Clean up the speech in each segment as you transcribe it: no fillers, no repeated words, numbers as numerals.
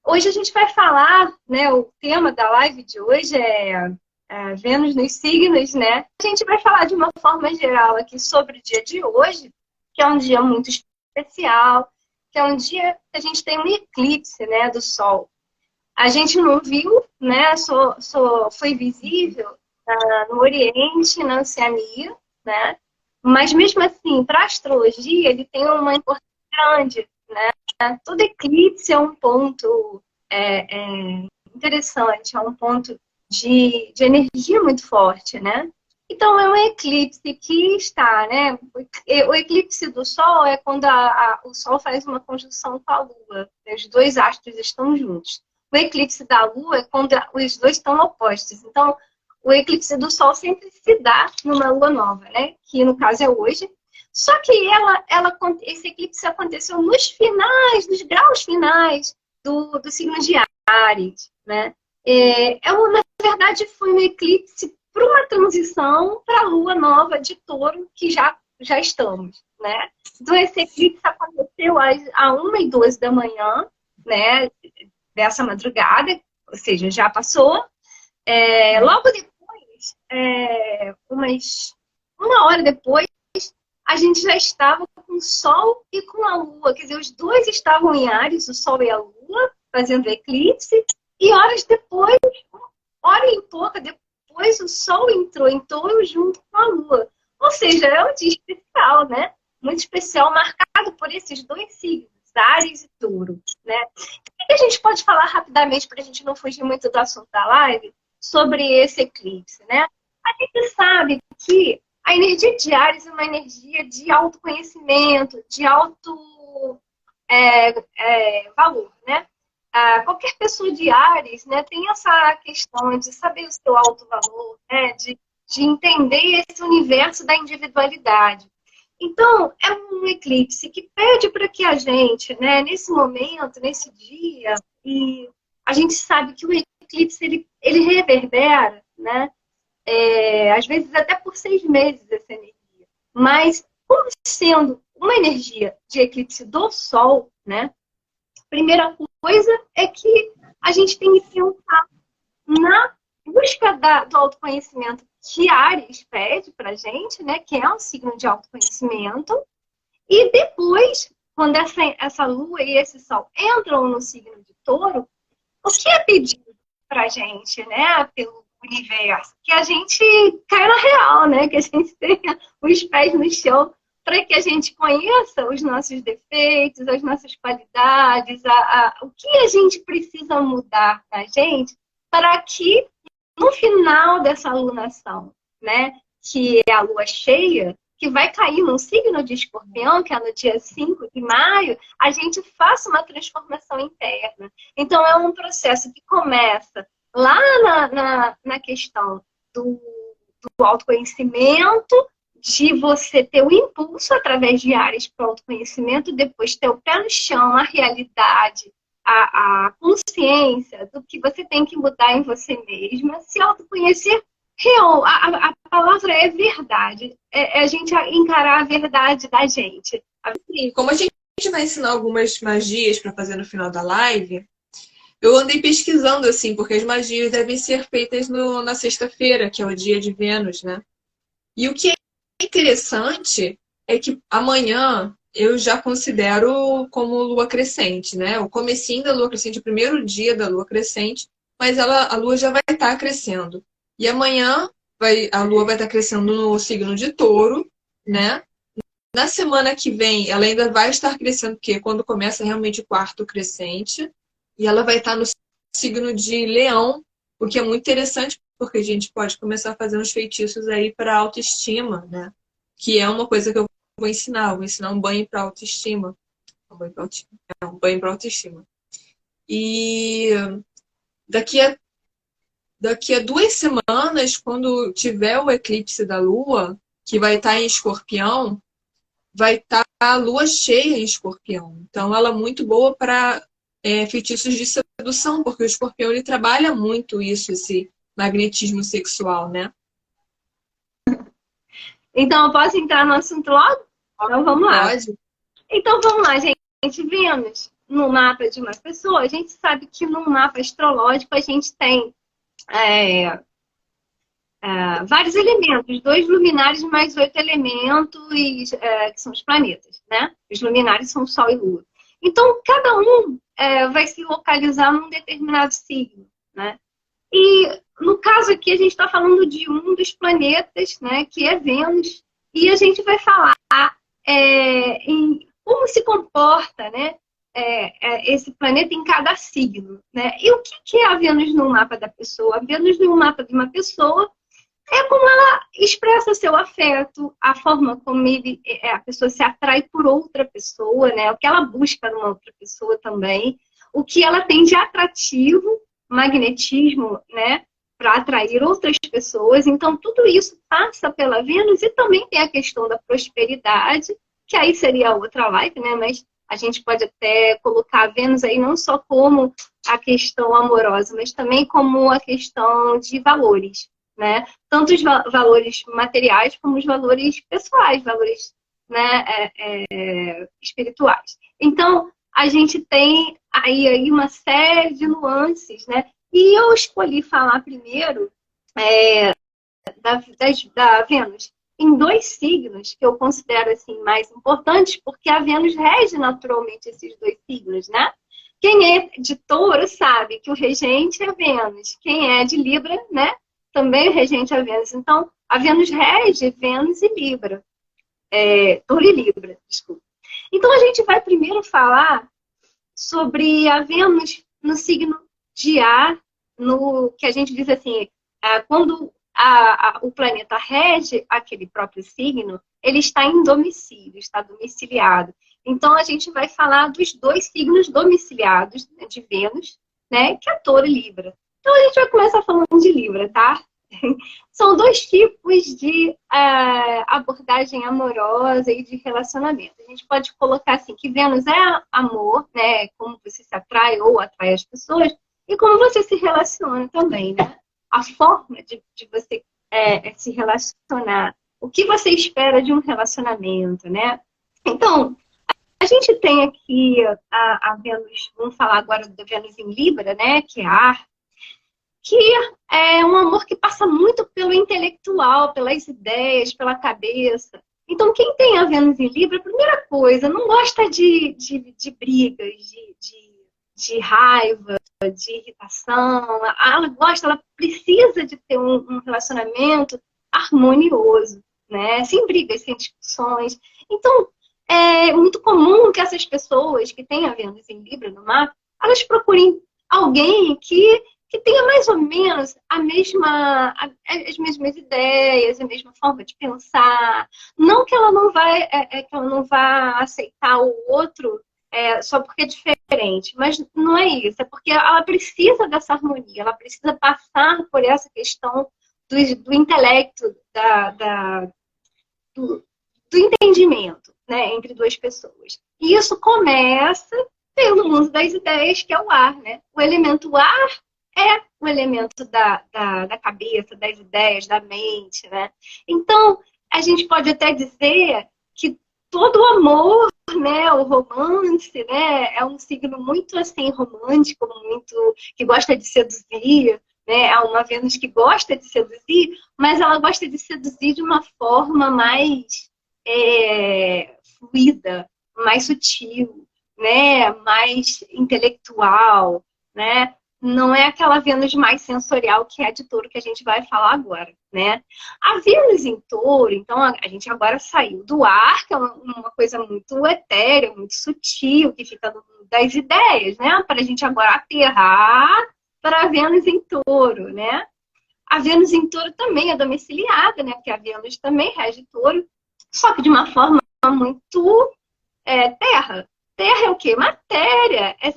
Hoje a gente vai falar, né? O tema da live de hoje é Vênus nos signos, né? A gente vai falar de uma forma geral aqui sobre o dia de hoje, que é um dia muito especial, que é um dia que a gente tem um eclipse, né, do Sol. A gente não viu, né? Foi visível no Oriente, na Oceania, né? Mas mesmo assim, para a astrologia, ele tem uma importância grande, né? Todo eclipse é um ponto interessante, é um ponto de energia muito forte, né? Então, é um eclipse que está, né? O eclipse do Sol é quando o Sol faz uma conjunção com a Lua, os dois astros estão juntos. O eclipse da Lua é quando os dois estão opostos. Então, o eclipse do Sol sempre se dá numa Lua nova, né? Que no caso é hoje. Só que esse eclipse aconteceu nos graus finais do signo de Áries, né? Na verdade, foi um eclipse para uma transição para a lua nova de Touro, que já estamos, né? Então, esse eclipse aconteceu às 1h12 da manhã, né? Dessa madrugada, ou seja, já passou. Logo depois, uma hora depois, a gente já estava com o Sol e com a Lua. Quer dizer, os dois estavam em Áries, o Sol e a Lua, fazendo eclipse. E horas depois, hora e pouca depois, o Sol entrou em Touro junto com a Lua. Ou seja, é um dia especial, né? Muito especial, marcado por esses dois signos, Áries e Touro, né? O que a gente pode falar rapidamente, para a gente não fugir muito do assunto da live, sobre esse eclipse, né? A gente sabe que a energia de Áries é uma energia de autoconhecimento, de alto valor, né? Qualquer pessoa de Áries, né, tem essa questão de saber o seu alto valor, né, de entender esse universo da individualidade. Então, é um eclipse que pede para que a gente, né, nesse momento, nesse dia, e a gente sabe que o eclipse ele reverbera, né, às vezes até por 6 meses essa energia. Mas, como sendo uma energia de eclipse do Sol, né, primeira coisa é que a gente tem que pensar na busca do autoconhecimento que Áries pede pra gente, né? Que é um signo de autoconhecimento. E depois, quando essa Lua e esse Sol entram no signo de Touro, o que é pedido pra gente, né? Pelo universo? Que a gente caia na real, né? Que a gente tenha os pés no chão para que a gente conheça os nossos defeitos, as nossas qualidades, o que a gente precisa mudar na gente para que no final dessa alunação, né, que é a lua cheia, que vai cair no signo de Escorpião, que é no dia 5 de maio, a gente faça uma transformação interna. Então, é um processo que começa lá na questão do autoconhecimento, de você ter o impulso através de áreas para o autoconhecimento, depois ter o pé no chão, a realidade, a consciência do que você tem que mudar em você mesma, se autoconhecer real. A palavra é verdade. É a gente encarar a verdade da gente. Sim, como a gente vai ensinar algumas magias para fazer no final da live, eu andei pesquisando assim, porque as magias devem ser feitas na sexta-feira, que é o dia de Vênus, né? E o que é interessante é que amanhã eu já considero como lua crescente, né? O comecinho da lua crescente, o primeiro dia da lua crescente, mas a lua já vai estar crescendo. E amanhã a lua vai estar crescendo no signo de Touro, né? Na semana que vem, ela ainda vai estar crescendo, porque é quando começa realmente o quarto crescente, e ela vai estar no signo de Leão, o que é muito interessante, porque a gente pode começar a fazer uns feitiços aí para autoestima, né? Que é uma coisa que eu vou ensinar. Eu vou ensinar um banho para autoestima. Um banho para autoestima. E daqui a 2 semanas, quando tiver o eclipse da Lua, que vai estar em Escorpião, vai estar a Lua cheia em Escorpião. Então, ela é muito boa para feitiços de sedução, porque o Escorpião ele trabalha muito isso, esse magnetismo sexual, né? Então, eu posso entrar no assunto logo? Então, vamos lá. Pode. Então, vamos lá, gente. Vênus no mapa de uma pessoa, a gente sabe que no mapa astrológico a gente tem vários elementos, 2 luminares mais 8 elementos, que são os planetas, né? Os luminares são o Sol e Lua. Então, cada um vai se localizar num determinado signo, né? E, no caso aqui, a gente está falando de um dos planetas, né? Que é Vênus. E a gente vai falar em como se comporta, né? Esse planeta em cada signo, né? E o que é a Vênus no mapa da pessoa? A Vênus no mapa de uma pessoa é como ela expressa seu afeto, a forma como a pessoa se atrai por outra pessoa, né? O que ela busca numa outra pessoa também, o que ela tem de atrativo, magnetismo, né? Para atrair outras pessoas. Então, tudo isso passa pela Vênus e também tem a questão da prosperidade, que aí seria outra live, né? Mas a gente pode até colocar a Vênus aí não só como a questão amorosa, mas também como a questão de valores, né? Tanto os valores materiais como os valores pessoais, valores, né, espirituais. Então, a gente tem aí uma série de nuances, né? E eu escolhi falar primeiro da Vênus em 2 signos que eu considero assim mais importantes, porque a Vênus rege naturalmente esses 2 signos, né? Quem é de Touro sabe que o regente é Vênus. Quem é de Libra, né? Também o regente é Vênus. Então, a Vênus rege Vênus e Libra. Touro e Libra, desculpa. Então, a gente vai primeiro falar sobre a Vênus no signo de Ar, no que a gente diz assim, quando o planeta rege aquele próprio signo, ele está em domicílio, está domiciliado. Então, a gente vai falar dos 2 signos domiciliados, né, de Vênus, né, que é Touro e Libra. Então, a gente vai começar falando de Libra, tá? São 2 tipos de abordagem amorosa e de relacionamento. A gente pode colocar assim, que Vênus é amor, né? Como você se atrai ou atrai as pessoas, e como você se relaciona também, né? A forma de você se relacionar. O que você espera de um relacionamento, né? Então, a gente tem aqui a Vênus, vamos falar agora da Vênus em Libra, né? Que é ar, que é um amor que passa muito pelo intelectual, pelas ideias, pela cabeça. Então, quem tem a Vênus em Libra, primeira coisa, não gosta de brigas, de raiva, de irritação. Ela gosta, ela precisa de ter um relacionamento harmonioso, né? Sem brigas, sem discussões. Então, é muito comum que essas pessoas que têm a Vênus em Libra no mapa, elas procurem alguém que tenha mais ou menos as mesmas ideias, a mesma forma de pensar. Não que ela não vai aceitar o outro só porque é diferente, mas não é isso. É porque ela precisa dessa harmonia, ela precisa passar por essa questão do intelecto, do entendimento, né, entre 2 pessoas. E isso começa pelo mundo das ideias, que é o ar, né? O elemento ar é o elemento da cabeça, das ideias, da mente, né? Então, a gente pode até dizer que todo o amor, né, o romance, né, é um signo muito assim romântico, muito que gosta de seduzir, né? É uma Vênus que gosta de seduzir, mas ela gosta de seduzir de uma forma mais fluida, mais sutil, né, mais intelectual, né? Não é aquela Vênus mais sensorial que é a de Touro que a gente vai falar agora, né? A Vênus em Touro, então a gente agora saiu do ar, que é uma coisa muito etérea, muito sutil, que fica no mundo das ideias, né? Para a gente agora aterrar para a Vênus em Touro, né? A Vênus em Touro também é domiciliada, né? Porque a Vênus também rege Touro, só que de uma forma muito terra. Terra é o quê? Matéria, é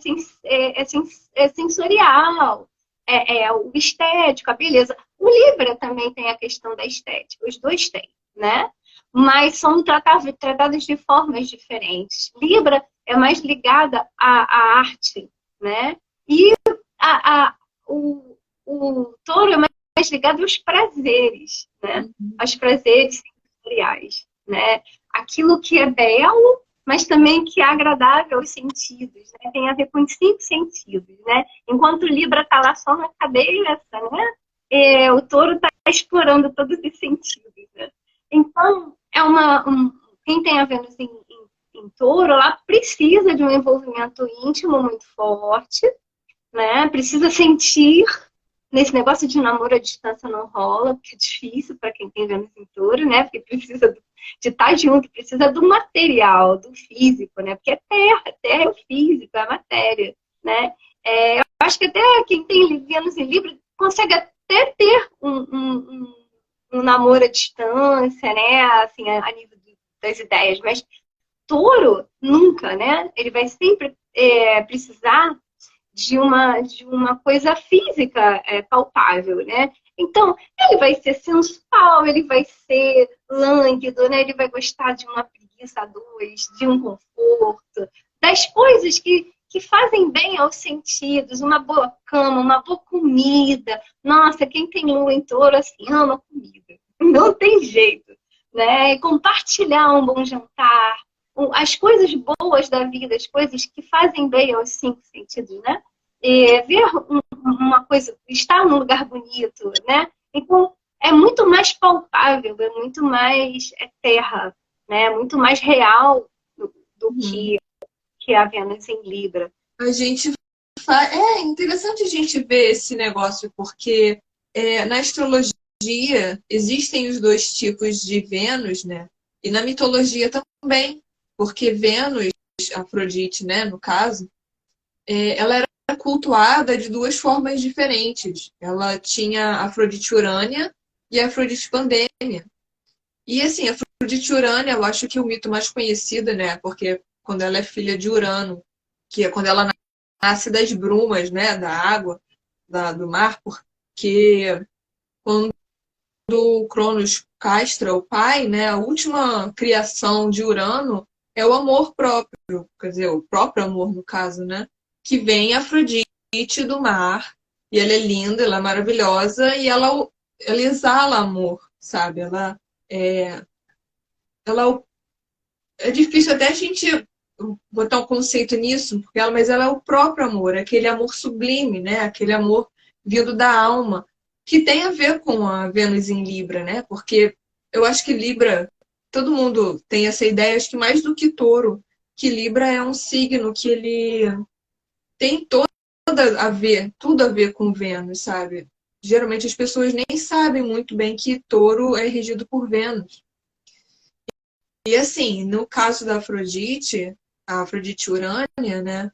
sensorial, o estético, a beleza. O Libra também tem a questão da estética, os 2 têm, né? Mas são tratados de formas diferentes. Libra é mais ligada à arte, né? E o Touro é mais ligado aos prazeres, né? Aos prazeres sensoriais, né? Aquilo que é belo, mas também que é agradável aos sentidos, né? Tem a ver com os 5 sentidos, né? Enquanto o Libra está lá só na cabeça, né? O touro está explorando todos os sentidos, né? Então, quem tem a Vênus em touro, ela precisa de um envolvimento íntimo muito forte, né? Precisa sentir. Nesse negócio de namoro à distância não rola, porque é difícil para quem tem Vênus em touro, né? Porque precisa de estar junto, precisa do material, do físico, né? Porque é terra é o físico, é a matéria, né? Eu acho que até quem tem Vênus em Libra consegue até ter um namoro à distância, né? Assim, a nível das ideias, mas touro nunca, né? Ele vai sempre precisar de uma coisa física palpável, né? Então, ele vai ser sensual, ele vai ser lânguido, né? Ele vai gostar de uma preguiça a dois, de um conforto, das coisas que fazem bem aos sentidos, uma boa cama, uma boa comida. Nossa, quem tem lua em touro, assim, ama comida. Não tem jeito, né? E compartilhar um bom jantar, as coisas boas da vida, as coisas que fazem bem aos 5 sentidos, né? Ver uma coisa, estar num lugar bonito, né? Então, é muito mais palpável, é muito mais terra, né? Muito mais real do que a Vênus em Libra. A gente É interessante a gente ver esse negócio, porque na astrologia existem os 2 tipos de Vênus, né? E na mitologia também, porque Vênus, Afrodite, né, no caso, ela era cultuada de 2 formas diferentes. Ela tinha Afrodite Urânia e Afrodite Pandêmia. E assim, Afrodite Urânia, eu acho que o mito mais conhecido, né? Porque quando ela é filha de Urano, que é quando ela nasce das brumas, né? Da água, do mar, porque quando o Cronos castra o pai, né? A última criação de Urano é o amor próprio, quer dizer, o próprio amor, no caso, né? Que vem Afrodite do mar, e ela é linda, ela é maravilhosa, e ela exala amor, sabe? Ela é difícil até a gente botar um conceito nisso, mas ela é o próprio amor, aquele amor sublime, né? Aquele amor vindo da alma, que tem a ver com a Vênus em Libra, né? Porque eu acho que Libra, todo mundo tem essa ideia, acho que mais do que Touro, que Libra é um signo que ele tem tudo a ver com Vênus, sabe? Geralmente as pessoas nem sabem muito bem que Touro é regido por Vênus. E assim, no caso da Afrodite, a Afrodite Urânia, né?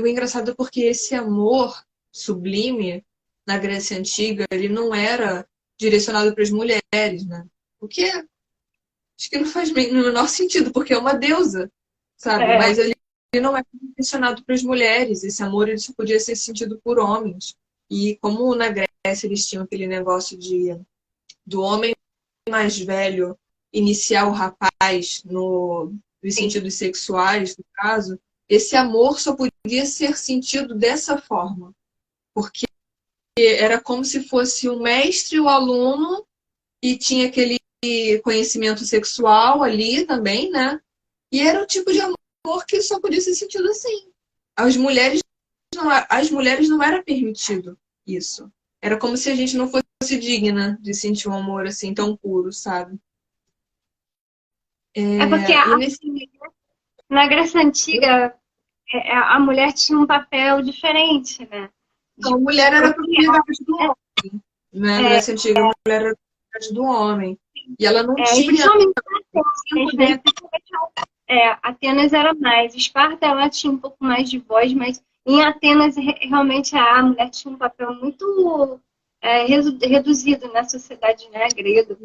O engraçado é porque esse amor sublime na Grécia Antiga, ele não era direcionado para as mulheres, né? O que acho que não faz bem no menor sentido, porque é uma deusa, sabe? Mas ele não é direcionado para as mulheres. Esse amor ele só podia ser sentido por homens. E como na Grécia eles tinham aquele negócio do homem mais velho iniciar o rapaz nos sentidos sexuais, no caso, esse amor só podia ser sentido dessa forma. Porque era como se fosse o mestre e o aluno, e tinha aquele conhecimento sexual ali também, né? E era o tipo de amor que só podia ser sentido assim. Às mulheres não era permitido isso. Era como se a gente não fosse digna de sentir um amor assim tão puro, sabe? Porque na Grécia Antiga a mulher tinha um papel diferente, né? A mulher era propriedade do homem. Na Grécia Antiga, a mulher era propriedade do homem. E ela não tinha... Atenas era mais. Esparta ela tinha um pouco mais de voz, mas em Atenas realmente a mulher tinha um papel muito reduzido na sociedade, né, grega.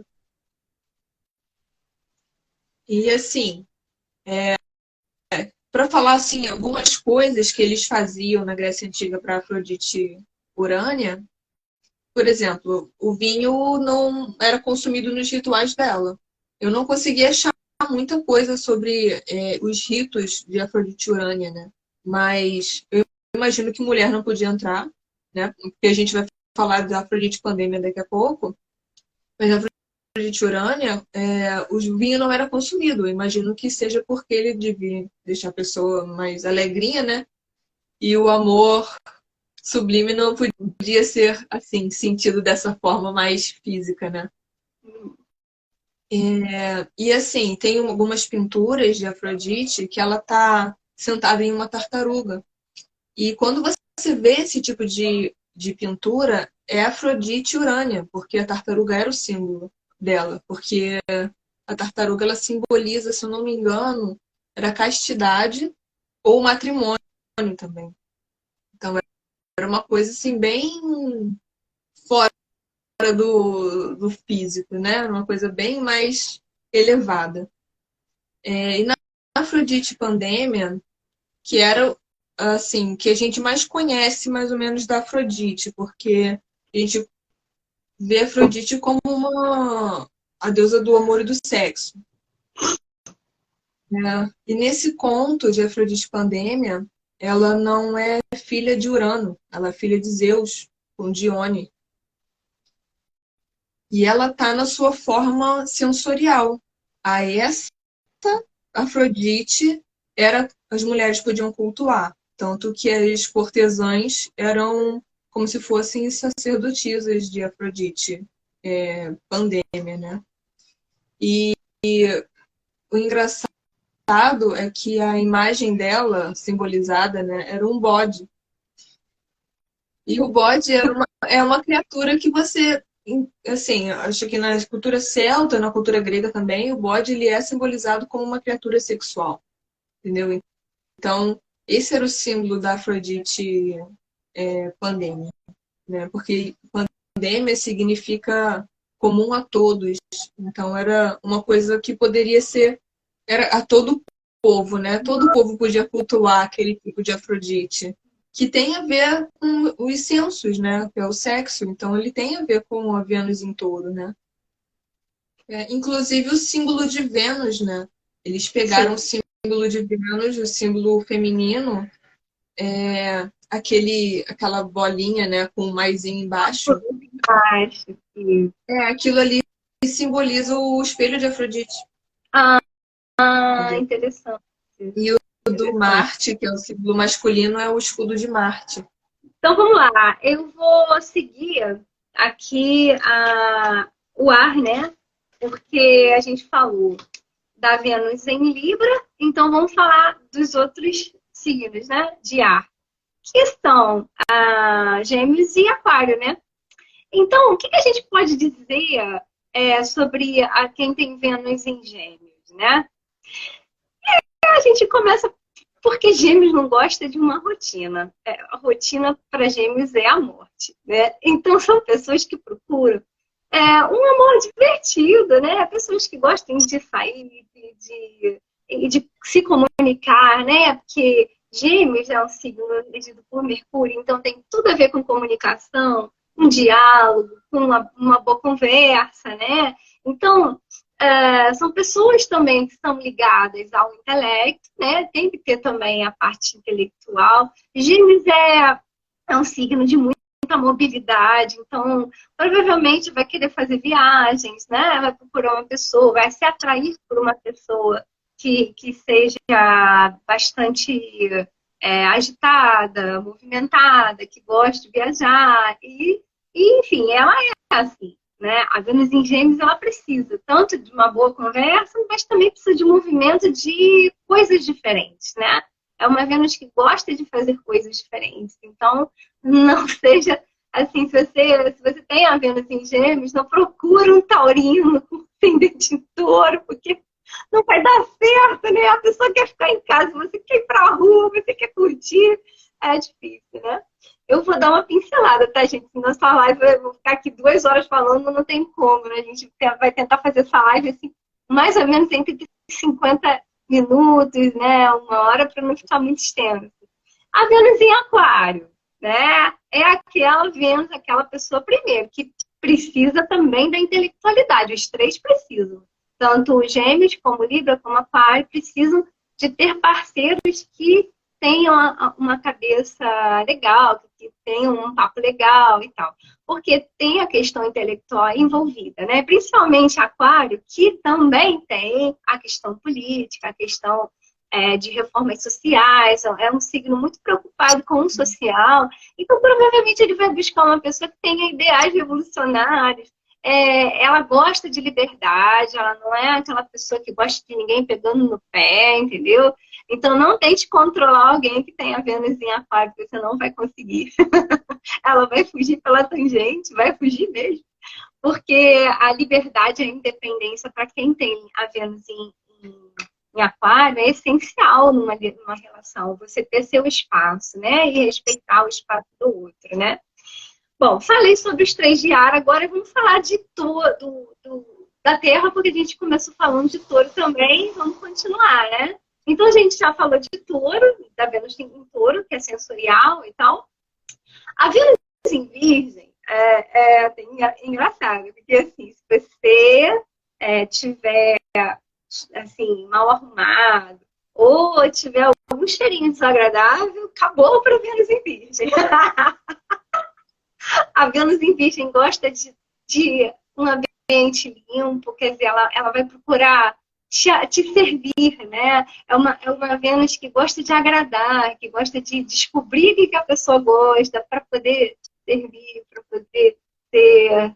E assim, para falar assim, algumas coisas que eles faziam na Grécia Antiga para Afrodite Urânia, por exemplo, o vinho não era consumido nos rituais dela. Eu não consegui achar muita coisa sobre os ritos de Afrodite Urânia, né? Mas eu imagino que mulher não podia entrar, né? Porque a gente vai falar da Afrodite Pandêmia daqui a pouco. Mas a Afrodite Urânia, o vinho não era consumido. Eu imagino que seja porque ele devia deixar a pessoa mais alegrinha, né? E o amor sublime não podia ser, assim, sentido dessa forma mais física, né? E assim, tem algumas pinturas de Afrodite que ela tá sentada em uma tartaruga. E quando você vê esse tipo de pintura, é Afrodite Urânia, porque a tartaruga era o símbolo dela. Porque a tartaruga, ela simboliza, se eu não me engano, era castidade ou matrimônio também. Então era uma coisa assim bem fora do físico, né? Era uma coisa bem mais elevada. E na Afrodite Pandemia, que era assim, que a gente mais conhece mais ou menos da Afrodite, porque a gente vê Afrodite como a deusa do amor e do sexo, né? E nesse conto de Afrodite Pandemia, ela não é filha de Urano, ela é filha de Zeus, com Dione. E ela está na sua forma sensorial. A essa Afrodite as mulheres podiam cultuar, tanto que as cortesãs eram como se fossem sacerdotisas de Afrodite, Pandêmia, né? E o engraçado é que a imagem dela, simbolizada, né, era um bode. E o bode é uma criatura que você, assim, acho que na cultura celta, na cultura grega também, o bode ele é simbolizado como uma criatura sexual, entendeu? Então, esse era o símbolo da Afrodite Pandêmia, né? Porque pandemia significa comum a todos. Então, era uma coisa que poderia ser era a todo o povo, né? Todo o povo podia cultuar aquele tipo de Afrodite, que tem a ver com os censos, né? Que é o sexo. Então, ele tem a ver com a Vênus em touro, né? Inclusive o símbolo de Vênus, né? Eles pegaram Sim. o símbolo de Vênus, o símbolo feminino, aquela bolinha, né, com o maisinho embaixo. Acho que... Aquilo ali simboliza o espelho de Afrodite. Entendeu? Interessante. E o do Marte, que é o símbolo masculino, é o escudo de Marte. Então vamos lá, eu vou seguir aqui o ar, né? Porque a gente falou da Vênus em Libra, então vamos falar dos outros signos, né? De ar, que são Gêmeos e Aquário, né? Então, o que a gente pode dizer sobre quem tem Vênus em Gêmeos, né? A gente começa porque Gêmeos não gosta de uma rotina. A rotina para Gêmeos é a morte, né? Então são pessoas que procuram um amor divertido, né? Pessoas que gostam de sair, de se comunicar, né? Porque Gêmeos é um signo regido por Mercúrio, então tem tudo a ver com comunicação, um diálogo, com uma boa conversa, né? Então, são pessoas também que são ligadas ao intelecto, né? Tem que ter também a parte intelectual. Gêmeos é um signo de muita mobilidade, então provavelmente vai querer fazer viagens, né? Vai procurar uma pessoa, vai se atrair por uma pessoa que seja bastante agitada, movimentada, que goste de viajar enfim, ela é assim. Né? A Vênus em Gêmeos ela precisa tanto de uma boa conversa, mas também precisa de movimento de coisas diferentes, né? É uma Vênus que gosta de fazer coisas diferentes. Então, não seja assim, se você tem a Vênus em Gêmeos, não procura um taurino com ascendente em touro, porque não vai dar certo, né? A pessoa quer ficar em casa, você quer ir pra rua, você quer curtir. É difícil, né? Eu vou dar uma pincelada, tá, gente? Nossa live, eu vou ficar aqui 2 horas falando, não tem como, né? A gente vai tentar fazer essa live, assim, mais ou menos entre 50 minutos, né? 1 hora, para não ficar muito extenso. A Vênus em Aquário, né? É aquela Vênus, aquela pessoa, primeiro, que precisa também da intelectualidade. Os três precisam. Tanto os Gêmeos, como Libra, como Aquário, precisam de ter parceiros que tenham uma cabeça legal, que tem um papo legal e tal. Porque tem a questão intelectual envolvida, né? Principalmente Aquário, que também tem a questão política, a questão de reformas sociais, é um signo muito preocupado com o social, então provavelmente ele vai buscar uma pessoa que tenha ideais revolucionários, ela gosta de liberdade, ela não é aquela pessoa que gosta de ninguém pegando no pé, entendeu? Então não tente controlar alguém que tenha Vênus em Aquário, porque você não vai conseguir. Ela vai fugir pela tangente, vai fugir mesmo. Porque a liberdade e a independência, para quem tem a Vênus em Aquário, é essencial numa relação. Você ter seu espaço, né? E respeitar o espaço do outro, né? Bom, falei sobre os 3 de ar, agora vamos falar de da Terra, porque a gente começou falando de Touro também, vamos continuar, né? Então a gente já falou de Touro, da Vênus em Touro, que é sensorial e tal. A Vênus em Virgem é engraçado, porque assim, se você tiver assim, mal arrumado, ou tiver algum cheirinho desagradável, acabou para Vênus em Virgem. A Vênus em Virgem gosta de um ambiente limpo, quer dizer, ela vai procurar te servir, né? É uma Vênus que gosta de agradar, que gosta de descobrir o que a pessoa gosta, para poder servir, para poder ser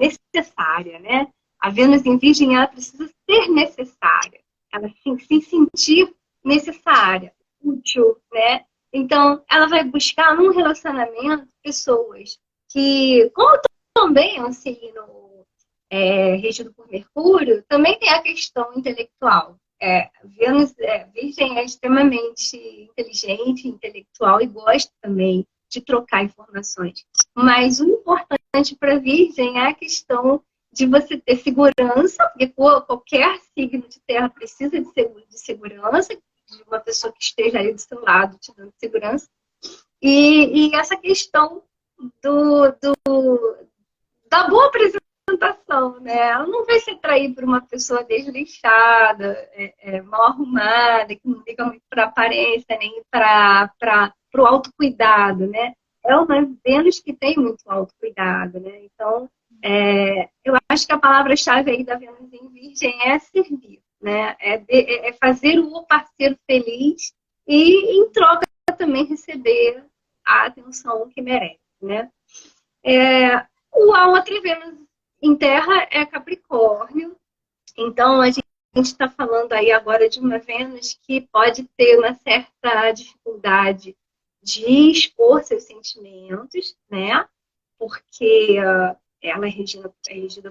necessária, né? A Vênus em Virgem, ela precisa ser necessária, ela se sentir necessária, útil, né? Então, ela vai buscar num relacionamento pessoas que, como também é um signo regido por Mercúrio, também tem a questão intelectual. Vênus Virgem é extremamente inteligente, intelectual e gosta também de trocar informações. Mas o importante para Virgem é a questão de você ter segurança, porque qualquer signo de terra precisa de segurança, de uma pessoa que esteja aí do seu lado te dando segurança. E essa questão da boa apresentação, né? Ela não vai se atrair por uma pessoa desleixada, mal arrumada, que não liga muito para a aparência, nem para o autocuidado, né? É uma Vênus que tem muito autocuidado, né? Então, eu acho que a palavra-chave aí da Vênus em Virgem é servir, né? É fazer o parceiro feliz e, em troca, também receber a atenção que merece, né? A outra Vênus em Terra é Capricórnio. Então, a gente está falando aí agora de uma Vênus que pode ter uma certa dificuldade de expor seus sentimentos, né? Porque ela é regida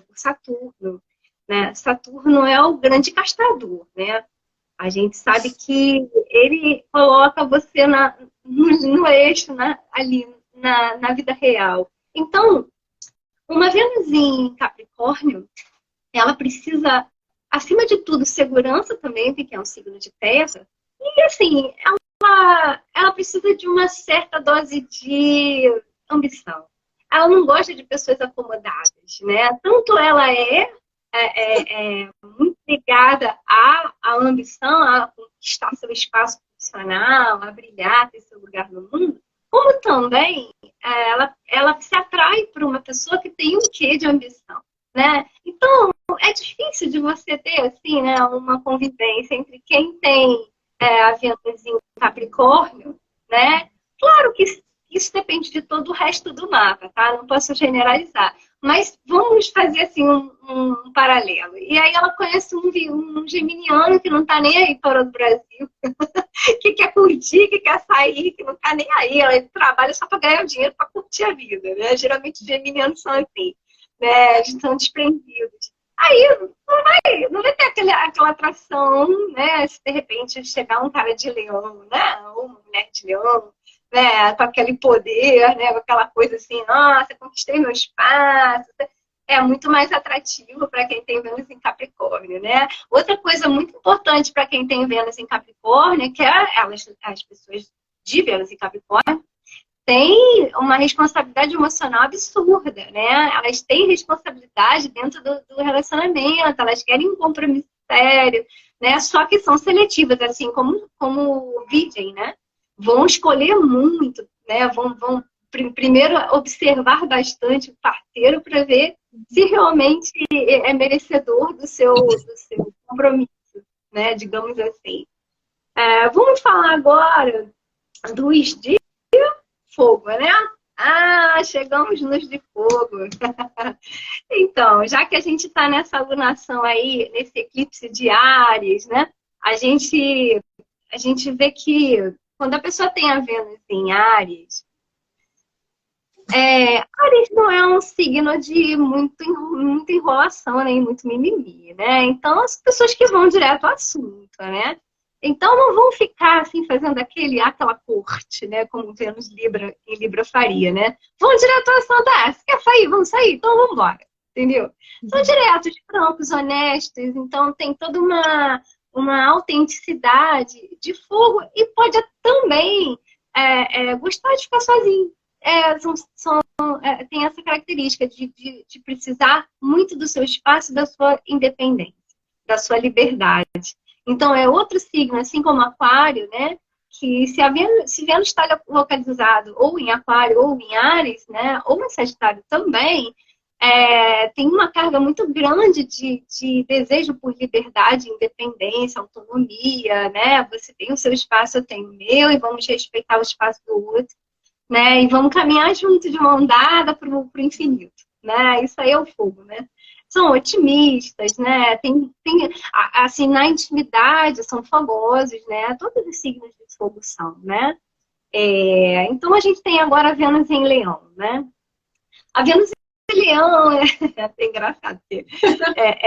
por Saturno, né? Saturno é o grande castrador, né? A gente sabe que ele coloca você no eixo, ali na vida real. Então, uma Vênus em Capricórnio, ela precisa, acima de tudo, segurança também, porque é um signo de terra. E, assim, ela precisa de uma certa dose de ambição. Ela não gosta de pessoas acomodadas, né? Tanto ela é muito ligada à ambição, a conquistar seu espaço profissional, a brilhar, ter seu lugar no mundo, como também ela se atrai por uma pessoa que tem um quê de ambição, né? Então, é difícil de você ter, assim, né, uma convivência entre quem tem a Vênus em Capricórnio, né? Claro que isso depende de todo o resto do mapa, tá? Não posso generalizar. Mas vamos fazer, assim, um paralelo. E aí ela conhece um geminiano que não tá nem aí fora do Brasil, que quer curtir, que quer sair, que não tá nem aí. Ela trabalha só para ganhar dinheiro, para curtir a vida, né? Geralmente os geminianos são assim, né? Eles são desprendidos. Aí não vai ter aquela atração, né? Se de repente chegar um cara de leão, né? Ou uma mulher de leão, né? Com aquele poder, né? Com aquela coisa assim, nossa, conquistei meu espaço. É muito mais atrativo para quem tem Vênus em Capricórnio, né? Outra coisa muito importante para quem tem Vênus em Capricórnio é que as pessoas de Vênus em Capricórnio têm uma responsabilidade emocional absurda, né? Elas têm responsabilidade dentro do relacionamento, elas querem um compromisso sério, né? Só que são seletivas, assim como Virgem, né? vão escolher muito, né? Vão primeiro observar bastante o parceiro para ver se realmente é merecedor do seu compromisso, né? Digamos assim. Vamos falar agora dos de fogo, né? Chegamos nos de fogo. Então, já que a gente está nessa alunação aí, nesse eclipse de Áries, né? A gente vê que quando a pessoa tem a Vênus em Áries, Áries não é um signo de muita enrolação, nem muito mimimi, né? Então, as pessoas que vão direto ao assunto, né? Então, não vão ficar assim, fazendo aquela corte, né? Como Vênus em Libra faria, né? Vão direto ao assunto. Você quer sair? Vamos sair? Então, vamos embora. Entendeu? São diretos, francos, honestos. Então, tem toda uma autenticidade de fogo e pode também gostar de ficar sozinho. Tem essa característica de precisar muito do seu espaço, da sua independência, da sua liberdade. Então, é outro signo, assim como Aquário, né? Que se Vênus está localizado ou em Aquário ou em Áries, né? Ou em Sagitário também, tem uma carga muito grande de desejo por liberdade, independência, autonomia, né? Você tem o seu espaço, eu tenho o meu, e vamos respeitar o espaço do outro, né? E vamos caminhar junto de mão dada para o infinito, né? Isso aí é o fogo, né? São otimistas, né? Assim, na intimidade, são famosos, né? Todos os signos de fogo são, né? Então, a gente tem agora a Vênus em Leão, né? A Vênus em Leão é até engraçado, porque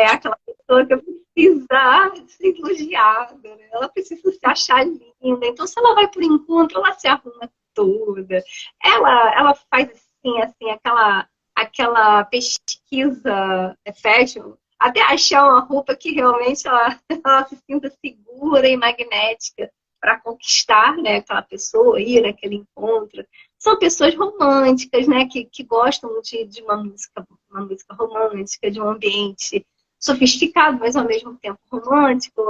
aquela pessoa que precisa ser elogiada, né? Ela precisa se achar linda. Então, se ela vai por encontro, ela se arruma toda. Ela faz assim, aquela pesquisa fashion, até achar uma roupa que realmente ela se sinta segura e magnética para conquistar, né, aquela pessoa, ir naquele encontro. São pessoas românticas, né, que gostam de uma música romântica, de um ambiente sofisticado, mas ao mesmo tempo romântico,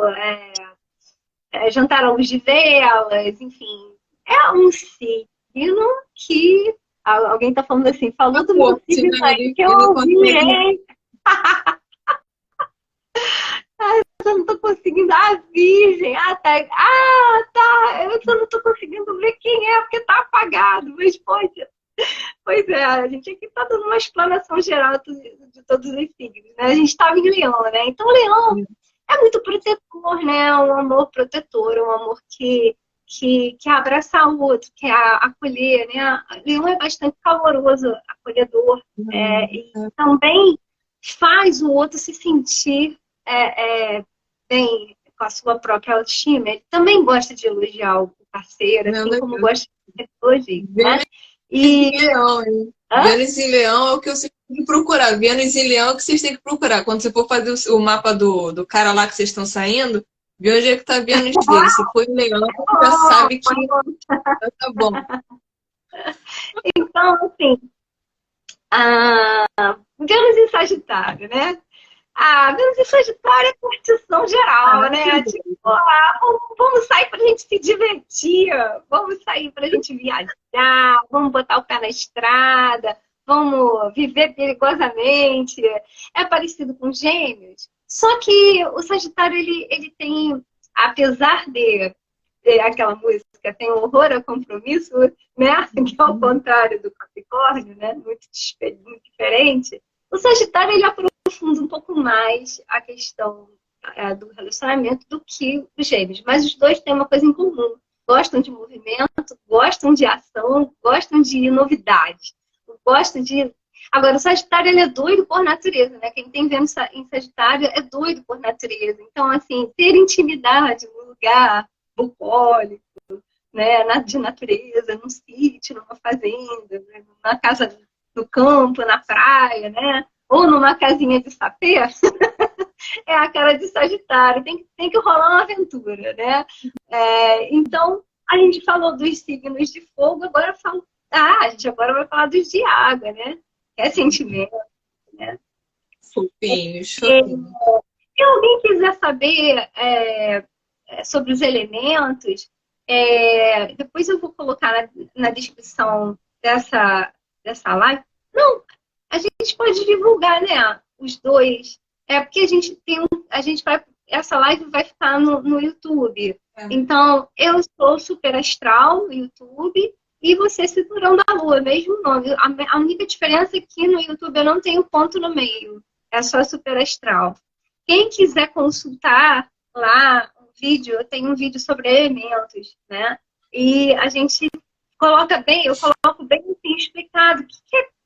jantar à luz de velas, enfim. É um signo que alguém está falando assim, falou do meu signo aí que eu ouvi, hein? Eu não tô conseguindo a virgem. Tá. Eu só não tô conseguindo ver quem é, porque tá apagado. Mas, pois é, a gente aqui tá dando uma explanação geral de todos os signos, né? A gente tava em Leão, né? Então, Leão é muito protetor, né? Um amor protetor, um amor que abraça o outro, que acolher, né? Leão é bastante caloroso, acolhedor, e também faz o outro se sentir bem com a sua própria autoestima. Ele também gosta de elogiar o parceiro, assim como gosta de elogio, né? E Leão, hein? Vênus em Leão é o que vocês têm que procurar. Vênus em Leão é o que vocês têm que procurar. Quando você for fazer o mapa do cara lá que vocês estão saindo, vê onde é que tá Vênus dele. Se for em Leão, você já sabe que tá bom. Então, assim, Vênus em Sagitário, né? Vênus em Sagitário é curtição geral, né? Tipo, vamos sair pra gente se divertir, vamos sair pra gente viajar, vamos botar o pé na estrada, vamos viver perigosamente. É parecido com Gêmeos, só que o Sagitário, ele tem, apesar de aquela música, tem horror ao compromisso, né? Que é ao contrário do Capricórnio, né? Muito diferente. O Sagitário, ele aprofunda um pouco mais a questão do relacionamento do que os Gêmeos. Mas os dois têm uma coisa em comum. Gostam de movimento, gostam de ação, gostam de novidade. Gostam de... Agora, o Sagitário, ele é doido por natureza, né? Quem tem Vênus em Sagitário é doido por natureza. Então, assim, ter intimidade num lugar bucólico, né? De natureza, num sítio, numa fazenda, né? Numa casa no campo, na praia, né? Ou numa casinha de sapê, é a cara de Sagitário. Tem que rolar uma aventura, né? Então, a gente falou dos signos de fogo, agora a gente agora vai falar dos de água, né? É sentimento, né? Fofinho. Se alguém quiser saber sobre os elementos, Depois eu vou colocar na descrição dessa live. Não, a gente pode divulgar, né? Os dois. Porque a gente tem essa live vai ficar no YouTube. Então, eu sou Super Astral no YouTube e você Cinturão da Lua, mesmo nome. A única diferença é que no YouTube eu não tenho ponto no meio. É só Super Astral. Quem quiser consultar lá um vídeo, eu tenho um vídeo sobre elementos, né? E a gente eu coloco bem assim, explicado o que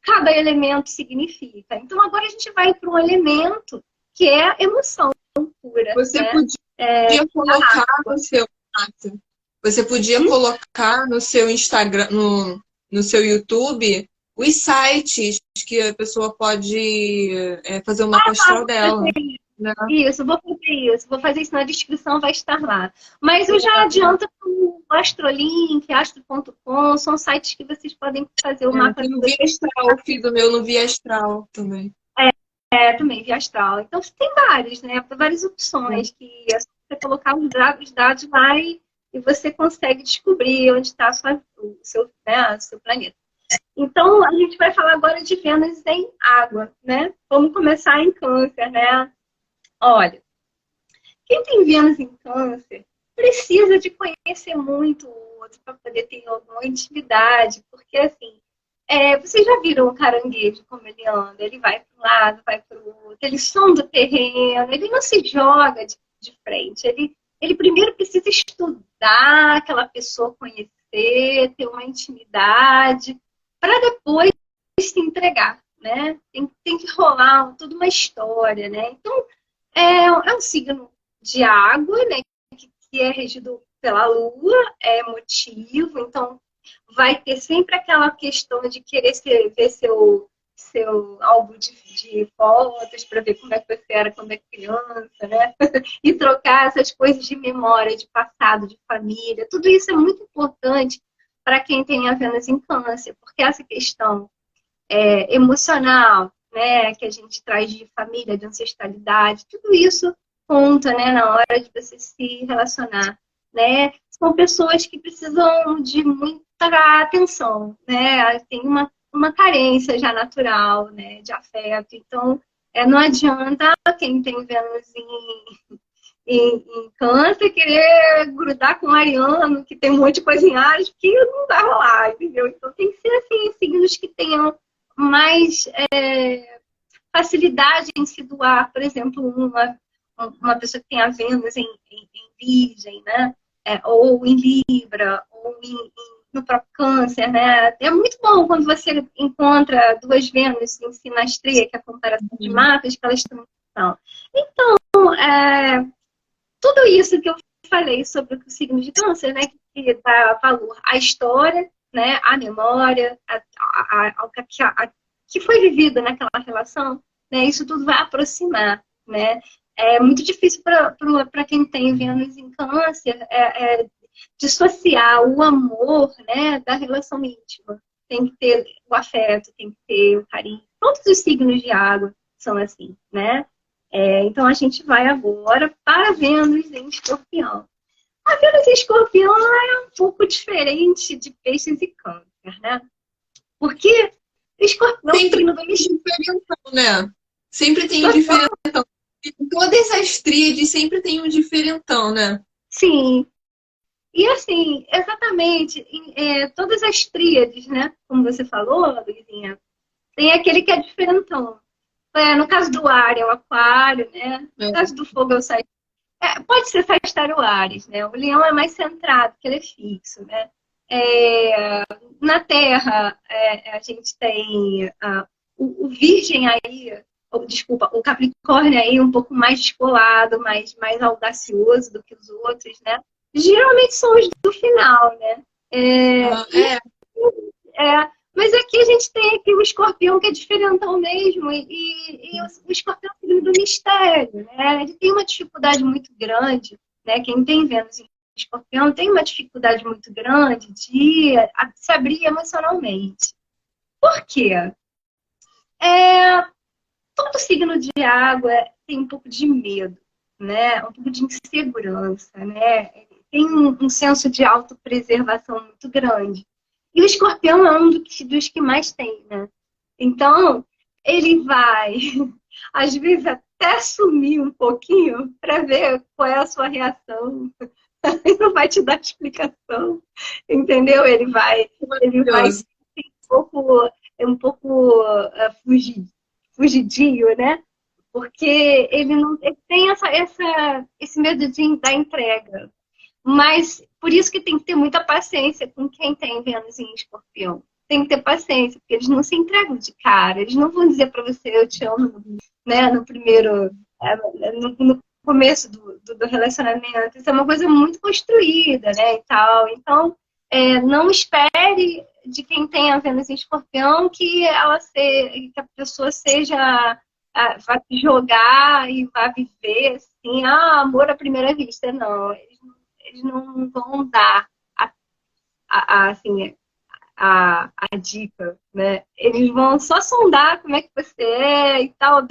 cada elemento significa. Então agora a gente vai para um elemento que é emoção pura. Você né? podia colocar no seu Você podia colocar no seu Instagram, no seu YouTube, os sites que a pessoa pode fazer o mapa astral dela. Né? Isso, vou fazer isso na descrição, vai estar lá. Mas eu já adianto o Astrolink, astro.com, são sites que vocês podem fazer o mapa. Tem o Via Astral, o filho do meu no Via Astral também. Também Via Astral. Então tem vários, né? Várias opções que é só você colocar os dados lá e você consegue descobrir onde está o seu planeta. Então, a gente vai falar agora de Vênus em água, né? Vamos começar em Câncer, né? Olha, quem tem Vênus em Câncer precisa de conhecer muito o outro para poder ter alguma intimidade, porque assim, vocês já viram o caranguejo como ele anda? Ele vai para um lado, vai para o outro, ele sonda o terreno, ele não se joga de frente, ele primeiro precisa estudar aquela pessoa, conhecer, ter uma intimidade, para depois se entregar, né? Tem que rolar toda uma história, né? Então, é um signo de água, né? Que é regido pela Lua, é emotivo, então vai ter sempre aquela questão de querer ver seu álbum de fotos para ver como é que você era quando é criança, né? E trocar essas coisas de memória, de passado, de família. Tudo isso é muito importante para quem tem a Vênus em Câncer, porque essa questão emocional, né, que a gente traz de família, de ancestralidade, tudo isso conta, né, na hora de você se relacionar, né? São pessoas que precisam de muita atenção, né? Tem uma carência já natural, né, de afeto. Então, não adianta quem tem Vênus em Câncer querer grudar com o Ariano, que tem um monte de coisa em Áries, que não vai rolar, entendeu? Então, tem que ser, assim, signos que tenham mais facilidade em se doar. Por exemplo, uma pessoa que tem a Vênus em Virgem, né? Ou em Libra, ou no próprio Câncer, né? É muito bom quando você encontra duas Vênus em sinastria, que é a comparação de mapas, que elas estão. Então, tudo isso que eu falei sobre o signo de Câncer, né? Que dá valor à história, né? À memória, ao que foi vivido naquela relação, né? Isso tudo vai aproximar, né? É muito difícil para quem tem Vênus em Câncer dissociar o amor, né, da relação íntima. Tem que ter o afeto, tem que ter o carinho. Todos os signos de água são assim, né? Então a gente vai agora para Vênus em Escorpião. A Vênus em Escorpião é um pouco diferente de Peixes e Câncer, né? Porque Escorpião Sempre signo do tem diferentão, né? Sempre tem um diferentão. Todas as tríades sempre tem um diferentão, né? Sim. E assim, exatamente, todas as tríades, né? Como você falou, Luizinha, tem aquele que é diferentão. No caso do ar é o aquário, né? No caso do fogo é o Sagitário. Pode ser Sagitário ou Áries, né? O leão é mais centrado, porque ele é fixo, né? Na Terra, a gente tem o Virgem aí, desculpa, o Capricórnio aí um pouco mais descolado, mais audacioso do que os outros, né? Geralmente são os do final, né? Mas aqui a gente tem aqui o Escorpião, que é diferentão mesmo, e o Escorpião é o signo do mistério, né? Ele tem uma dificuldade muito grande, né? Quem tem Vênus em Escorpião tem uma dificuldade muito grande de se abrir emocionalmente. Por quê? Todo signo de água tem um pouco de medo, né? Um pouco de insegurança, né? tem um senso de autopreservação muito grande. E o escorpião é um dos que mais tem, né? Então, ele vai, às vezes, até sumir um pouquinho para ver qual é a sua reação. Ele não vai te dar explicação, entendeu? Ele vai ser um pouco fugidio, né? Porque ele tem esse medo da entrega. Mas por isso que tem que ter muita paciência com quem tem Vênus em Escorpião. Tem que ter paciência, porque eles não se entregam de cara. Eles não vão dizer para você, eu te amo, né, no primeiro, no começo do relacionamento. Isso é uma coisa muito construída, né, e tal. Então, não espere de quem tem a Vênus em Escorpião que a pessoa seja, vai jogar e vai viver assim, amor à primeira vista. Não, eles não vão dar assim, a dica, né? Eles vão só sondar como é que você é e tal,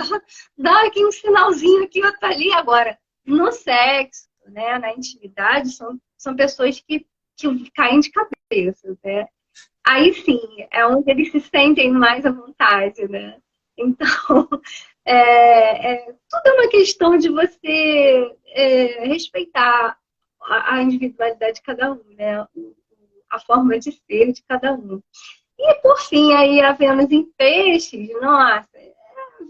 dá aqui um sinalzinho aqui, outro ali. Agora, no sexo, né, na intimidade, são pessoas que caem de cabeça, né? Aí sim, é onde eles se sentem mais à vontade, né? Então, tudo é uma questão de você respeitar a individualidade de cada um, né? A forma de ser de cada um. E por fim, aí a Vênus em Peixes, nossa,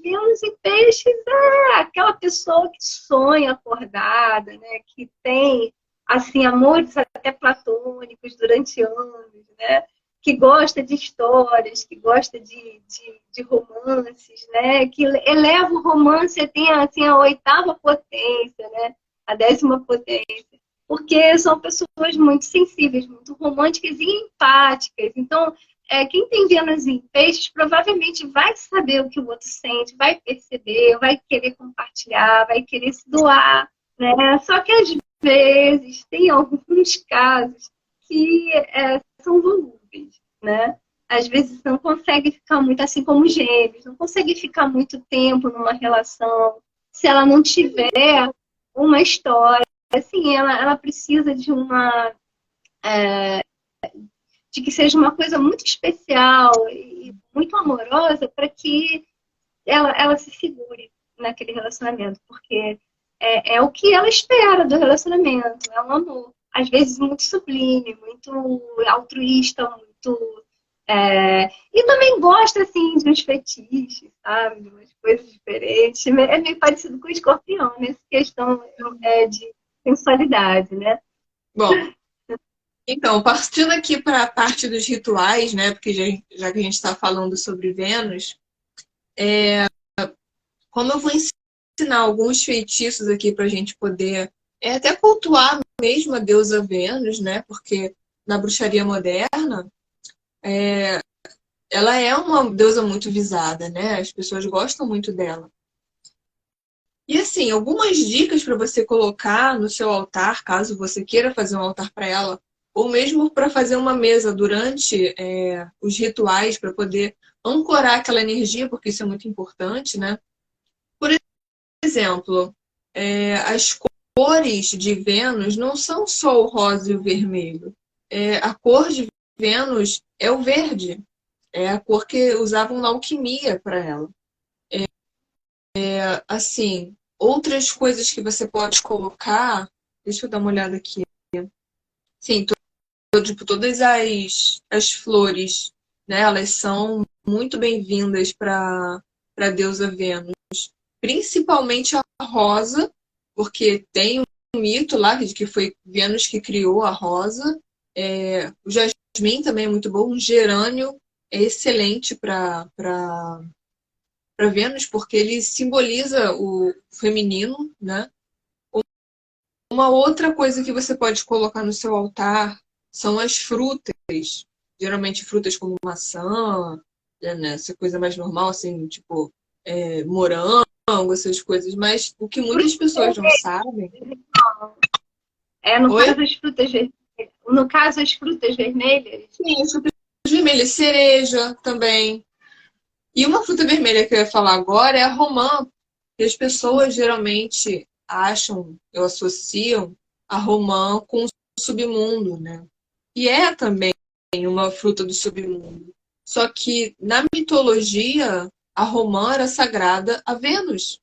Vênus em Peixes é aquela pessoa que sonha acordada, né? Que tem assim amores até platônicos durante anos, né? Que gosta de histórias, que gosta de romances, né? Que eleva o romance até assim, a oitava potência, né? A 10ª potência. Porque são pessoas muito sensíveis, muito românticas e empáticas. Então, quem tem Vênus em Peixes provavelmente vai saber o que o outro sente, vai perceber, vai querer compartilhar, vai querer se doar, né? Só que às vezes tem alguns casos que são volúveis, né? Às vezes não consegue ficar muito, assim como gêmeos, não consegue ficar muito tempo numa relação se ela não tiver uma história. Assim, ela precisa de que seja uma coisa muito especial e muito amorosa para que ela se segure naquele relacionamento, porque é o que ela espera do relacionamento, é um amor. Às vezes muito sublime, muito altruísta, muito... E também gosta, assim, de uns fetiches, sabe? De umas coisas diferentes. É meio parecido com o escorpião, nessa questão de sensualidade, né? Bom, então, partindo aqui para a parte dos rituais, né? Porque já que a gente está falando sobre Vênus, como eu vou ensinar alguns feitiços aqui para a gente poder até cultuar mesmo a deusa Vênus, né? Porque na bruxaria moderna, ela é uma deusa muito visada, né? As pessoas gostam muito dela. E assim, algumas dicas para você colocar no seu altar, caso você queira fazer um altar para ela, ou mesmo para fazer uma mesa durante os rituais, para poder ancorar aquela energia, porque isso é muito importante, né? Por exemplo, as cores de Vênus não são só o rosa e o vermelho. A cor de Vênus é o verde. É a cor que usavam na alquimia para ela. Assim, outras coisas que você pode colocar... Deixa eu dar uma olhada aqui. Sim, tipo, todas as flores, né? Elas são muito bem-vindas para a deusa Vênus. Principalmente a rosa, porque tem um mito lá de que foi Vênus que criou a rosa. O jasmim também é muito bom. O gerânio é excelente para Vênus, porque ele simboliza o feminino, né? Uma outra coisa que você pode colocar no seu altar são as frutas. Geralmente frutas como maçã, né? Essa coisa mais normal, assim, tipo morango, essas coisas. Mas o que muitas pessoas não sabem... No caso, as frutas vermelhas. No caso, as frutas vermelhas? Sim, as frutas vermelhas. Cereja também. E uma fruta vermelha que eu ia falar agora é a romã, que as pessoas geralmente acham, ou associam a romã com submundo, né? E é também uma fruta do submundo. Só que na mitologia, a romã era sagrada a Vênus.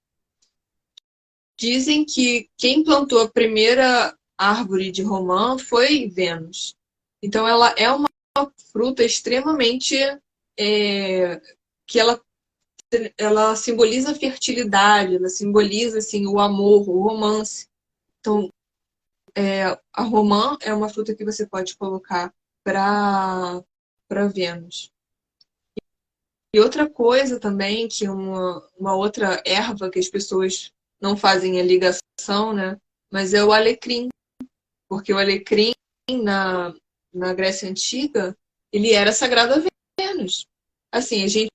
Dizem que quem plantou a primeira árvore de romã foi Vênus. Então ela é uma fruta extremamente que ela simboliza a fertilidade, ela simboliza assim o amor, o romance. Então a romã é uma fruta que você pode colocar para Vênus. E outra coisa também, que uma outra erva que as pessoas não fazem a ligação, né? Mas é o alecrim. Porque o alecrim, na Grécia Antiga, ele era sagrado a Vênus. Assim, a gente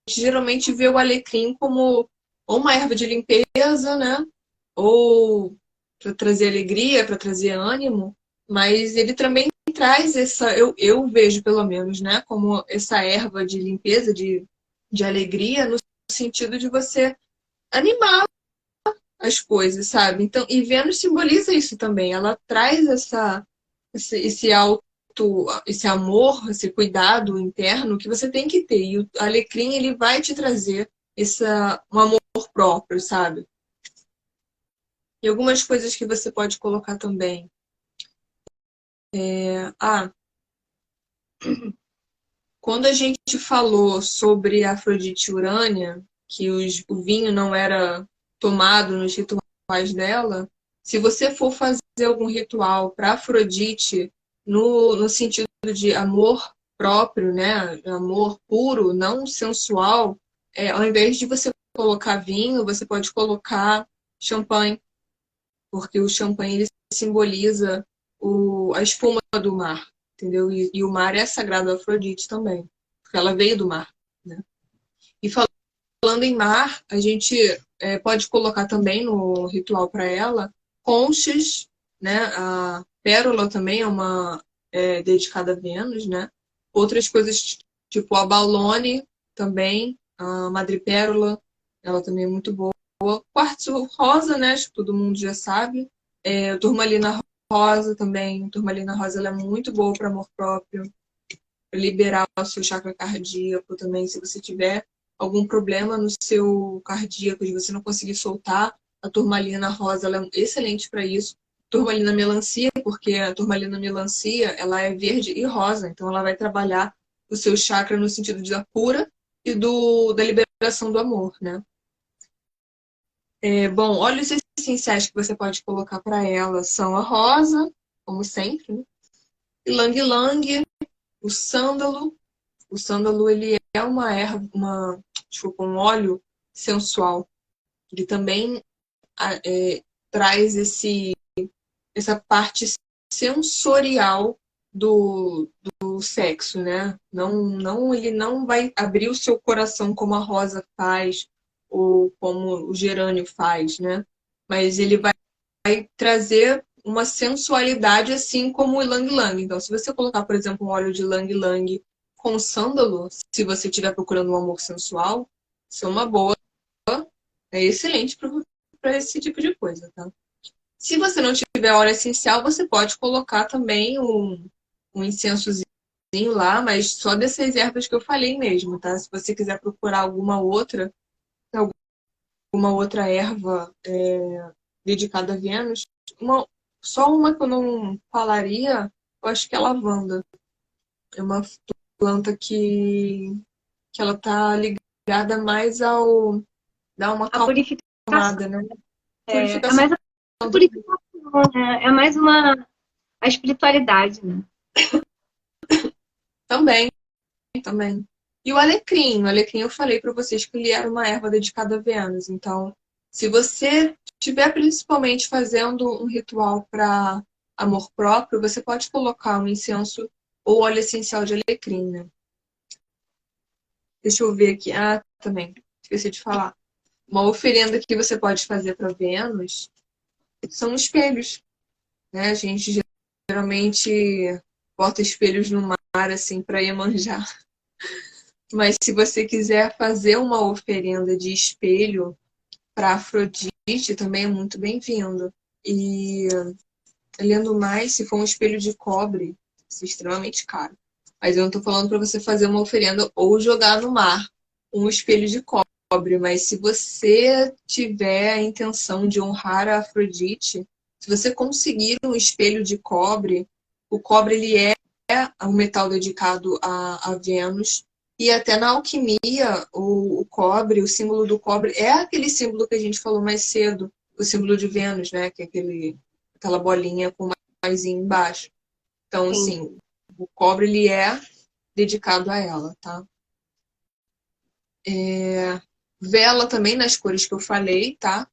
geralmente vê o alecrim como ou uma erva de limpeza, né? Ou para trazer alegria, para trazer ânimo. Mas ele também traz eu vejo pelo menos, né? Como essa erva de limpeza, de alegria, no sentido de você animar as coisas, sabe? Então, e Vênus simboliza isso também. Ela traz esse amor, esse cuidado interno que você tem que ter. E o alecrim, ele vai te trazer um amor próprio, sabe? E algumas coisas que você pode colocar também. Quando a gente falou sobre Afrodite e Urânia, que o vinho não era tomado nos rituais dela, se você for fazer algum ritual para Afrodite, no sentido de amor próprio, né? Amor puro, não sensual, ao invés de você colocar vinho, você pode colocar champanhe, porque o champanhe ele simboliza a espuma do mar, entendeu? E o mar é sagrado a Afrodite também, porque ela veio do mar, né? E falando em mar, a gente pode colocar também no ritual para ela conchas, né? A pérola também é uma dedicada a Vênus, né? Outras coisas tipo a balone também, a madrepérola, ela também é muito boa. Quartzo rosa, né? Acho que todo mundo já sabe. Turmalina rosa também. Turmalina rosa ela é muito boa para amor próprio, para liberar o seu chakra cardíaco também. Se você tiver algum problema no seu cardíaco, de você não conseguir soltar, a turmalina rosa ela é excelente para isso. Turmalina melancia, porque a turmalina melancia ela é verde e rosa, então ela vai trabalhar o seu chakra no sentido da cura e da liberação do amor, né? Bom, óleos essenciais que você pode colocar para ela são a rosa, como sempre, né? Ylang-ylang, o sândalo. O sândalo ele é uma erva, um óleo sensual. Ele também traz essa parte sensorial do sexo, né? Ele não vai abrir o seu coração como a rosa faz ou como o gerânio faz, né? Mas ele vai trazer uma sensualidade assim como o ylang-ylang. Então, se você colocar, por exemplo, um óleo de ylang-ylang com sândalo, se você estiver procurando um amor sensual, isso é uma boa, é excelente para esse tipo de coisa, tá? Se você não tiver óleo essencial, você pode colocar também um incensozinho lá, mas só dessas ervas que eu falei mesmo, tá? Se você quiser procurar alguma outra erva dedicada a Vênus, só uma que eu não falaria, eu acho que é a lavanda. É uma planta que ela tá ligada mais ao dar uma A purificação. acalmada, né? É mais a purificação, né? É mais a espiritualidade, né? Também. E o alecrim eu falei para vocês que ele era uma erva dedicada a Vênus. Então, se você estiver principalmente fazendo um ritual para amor próprio, você pode colocar um incenso ou óleo essencial de alecrim, né? Deixa eu ver aqui. Ah, também, esqueci de falar. Uma oferenda que você pode fazer para Vênus são espelhos, né? A gente geralmente bota espelhos no mar, assim, para Iemanjá. Mas se você quiser fazer uma oferenda de espelho para Afrodite, também é muito bem-vindo. E além do mais, se for um espelho de cobre, isso é extremamente caro. Mas eu não estou falando para você fazer uma oferenda ou jogar no mar um espelho de cobre. Mas se você tiver a intenção de honrar a Afrodite, se você conseguir um espelho de cobre, o cobre ele é um metal dedicado a Vênus. E até na alquimia, o cobre, o símbolo do cobre, é aquele símbolo que a gente falou mais cedo, o símbolo de Vênus, né? Que é aquela bolinha com mais embaixo. Então, Sim. assim, o cobre ele é dedicado a ela, tá? Vela também nas cores que eu falei, tá?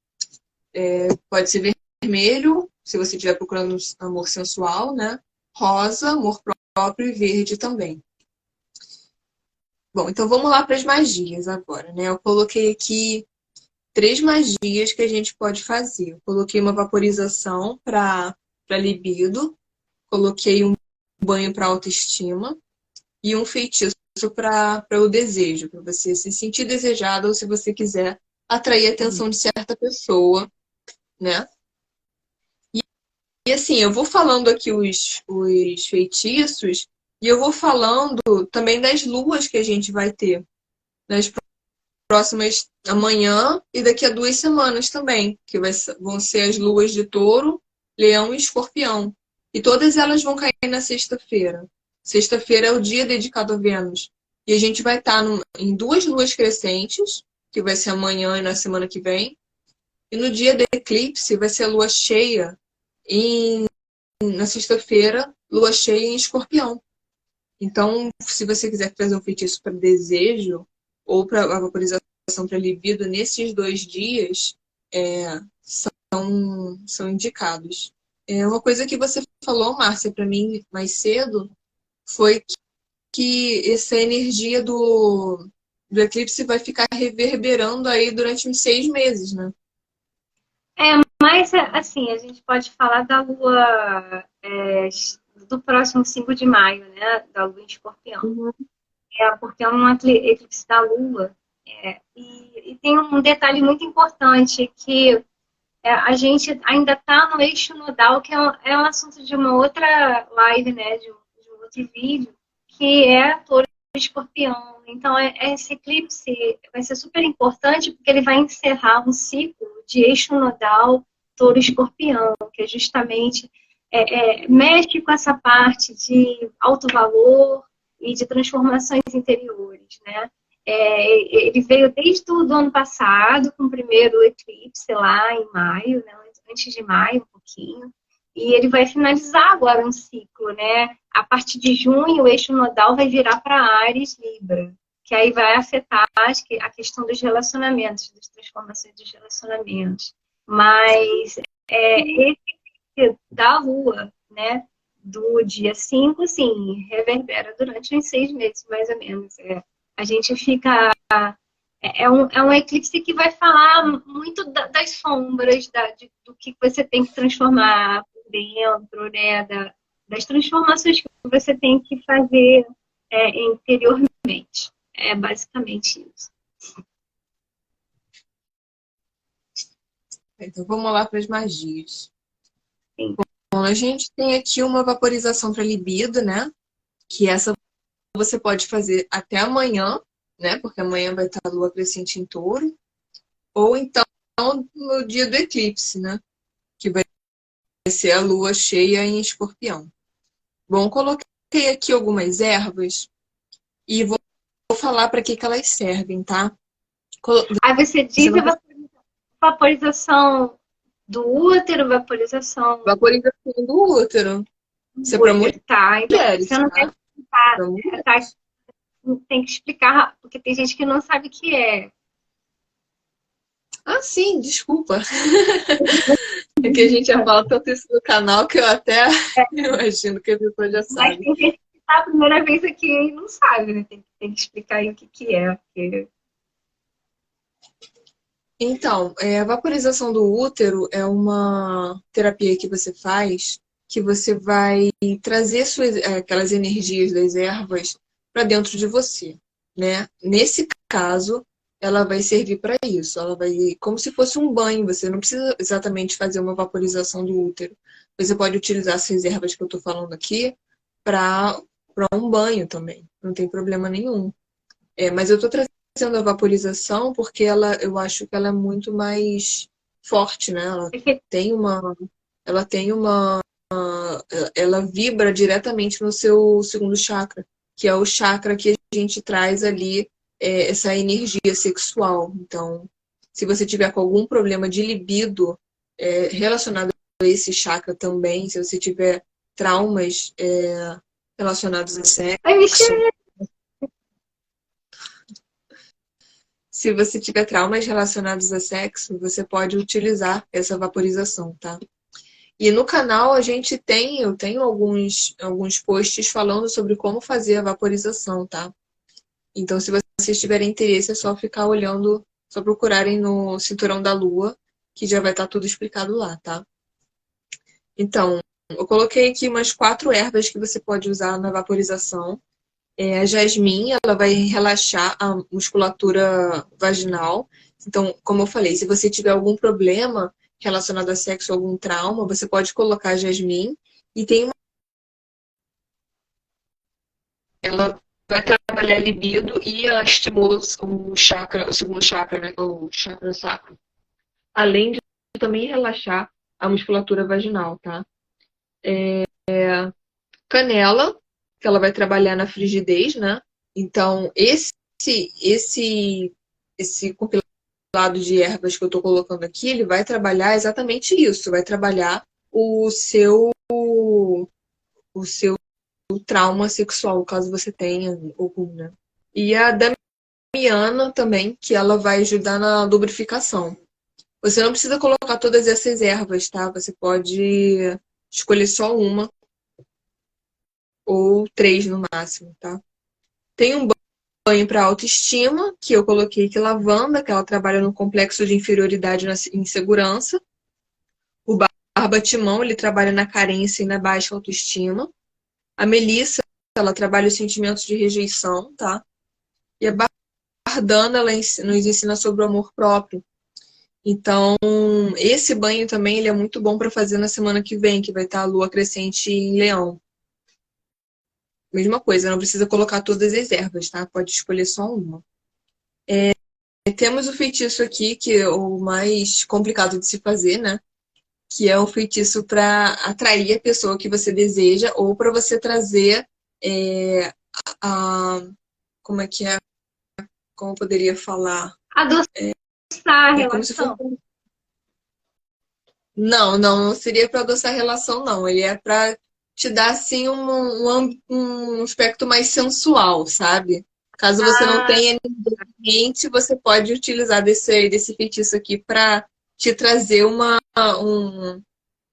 Pode ser vermelho, se você estiver procurando amor sensual, né? Rosa, amor próprio e verde também. Bom, então vamos lá para as magias agora, né? Eu coloquei aqui 3 magias que a gente pode fazer. Eu coloquei uma vaporização para libido, coloquei um banho para autoestima e um feitiço para o desejo, para você se sentir desejado ou se você quiser atrair a atenção de certa pessoa, né? E assim, eu vou falando aqui os feitiços e eu vou falando também das luas que a gente vai ter nas próximas amanhã e daqui a 2 semanas também, que vão ser as luas de Touro, Leão e Escorpião. E todas elas vão cair na sexta-feira. Sexta-feira é o dia dedicado a Vênus. E a gente vai estar em 2 luas crescentes, que vai ser amanhã e na semana que vem. E no dia do eclipse vai ser a lua cheia na sexta-feira, lua cheia em Escorpião. Então, se você quiser fazer um feitiço para desejo ou para a vaporização para libido nesses 2 dias, são indicados. Uma coisa que você falou, Márcia, para mim mais cedo, foi que essa energia do eclipse vai ficar reverberando aí durante uns 6 meses, né? Mas, assim, a gente pode falar da lua do próximo 5 de maio, né? Da lua em Escorpião. Uhum. Porque é um eclipse da lua. E tem um detalhe muito importante, que a gente ainda está no eixo nodal, que é um assunto de uma outra live, né? De um outro vídeo, que é Touro e Escorpião. Então, esse eclipse vai ser super importante, porque ele vai encerrar um ciclo de eixo nodal Touro e Escorpião, que é justamente mexe com essa parte de alto valor e de transformações interiores, né? Ele veio desde o ano passado, com o primeiro eclipse lá em maio, né? Antes de maio, um pouquinho. E ele vai finalizar agora um ciclo, né? A partir de junho, o eixo nodal vai virar para Áries, Libra, que aí vai afetar a questão dos relacionamentos, das transformações dos relacionamentos. Mas esse da Lua, né? Do dia 5, sim, reverbera durante uns 6 meses, mais ou menos. A gente fica... É um eclipse que vai falar muito das sombras, do que você tem que transformar por dentro, né? Das transformações que você tem que fazer interiormente. É basicamente isso. Então vamos lá para as magias. Sim. Bom, a gente tem aqui uma vaporização para libido, né? Que essa você pode fazer até amanhã, né? Porque amanhã vai estar a lua crescente em Touro. Ou então no dia do eclipse, né? Que vai ser a lua cheia em Escorpião. Bom, coloquei aqui algumas ervas e vou falar para que elas servem, tá? Aí você diz a vaporização do útero, vaporização do útero. Isso é para mulheres. Tá, então você não Tá? tem que explicar, tem que explicar, porque tem gente que não sabe o que é. Ah, sim, desculpa. É que a gente já fala tanto isso no canal que eu até imagino que a pessoa já sabe. Mas tem gente que tá a primeira vez aqui e não sabe, né? Tem que explicar aí o que é. Porque... Então, a vaporização do útero é uma terapia que você faz, que você vai trazer aquelas energias das ervas para dentro de você, né? Nesse caso, ela vai servir para isso. Ela vai, como se fosse um banho. Você não precisa exatamente fazer uma vaporização do útero, você pode utilizar as reservas que eu estou falando aqui para um banho também. Não tem problema nenhum. Mas eu estou trazendo a vaporização porque eu acho que ela é muito mais forte, né? Tem uma, ela tem uma, ela vibra diretamente no seu segundo chakra, que é o chakra que a gente traz ali essa energia sexual. Então, se você tiver com algum problema de libido relacionado a esse chakra também, se você tiver traumas relacionados a sexo, Oi, Michelle! se você tiver traumas relacionados a sexo, você pode utilizar essa vaporização, tá? E no canal eu tenho alguns posts falando sobre como fazer a vaporização, tá? Então, se vocês tiverem interesse, é só ficar olhando, só procurarem no Cinturão da Lua, que já vai estar tudo explicado lá, tá? Então, eu coloquei aqui umas 4 ervas que você pode usar na vaporização. A jasmim, ela vai relaxar a musculatura vaginal. Então, como eu falei, se você tiver algum problema relacionado a sexo, algum trauma, você pode colocar jasmim. E ela vai trabalhar a libido e ela estimula o segundo chakra, né? O chakra sacro. Além de também relaxar a musculatura vaginal, tá? Canela, que ela vai trabalhar na frigidez, né? Então, esse compilado de ervas que eu estou colocando aqui, ele vai trabalhar exatamente isso, vai trabalhar o seu trauma sexual, caso você tenha algum, né? E a damiana também, que ela vai ajudar na lubrificação. Você não precisa colocar todas essas ervas, tá? Você pode escolher só uma ou 3 no máximo, tá? Tem um banho para autoestima, que eu coloquei aqui lavanda, que ela trabalha no complexo de inferioridade e insegurança. O barba-timão, ele trabalha na carência e na baixa autoestima. A melissa, ela trabalha os sentimentos de rejeição, tá? E a bardana, ela nos ensina sobre o amor próprio. Então, esse banho também ele é muito bom para fazer na semana que vem, que vai estar a lua crescente em Leão. Mesma coisa, não precisa colocar todas as ervas, tá? Pode escolher só uma. Temos o feitiço aqui, que é o mais complicado de se fazer, né? Que é o feitiço para atrair a pessoa que você deseja ou para você trazer como é que é? Como eu poderia falar? Adoçar a Como se fosse... relação. Não seria para adoçar a relação, não. Ele é para te dar, assim, um aspecto mais sensual, sabe? Caso você não tenha ninguém em mente, você pode utilizar desse feitiço aqui para te trazer um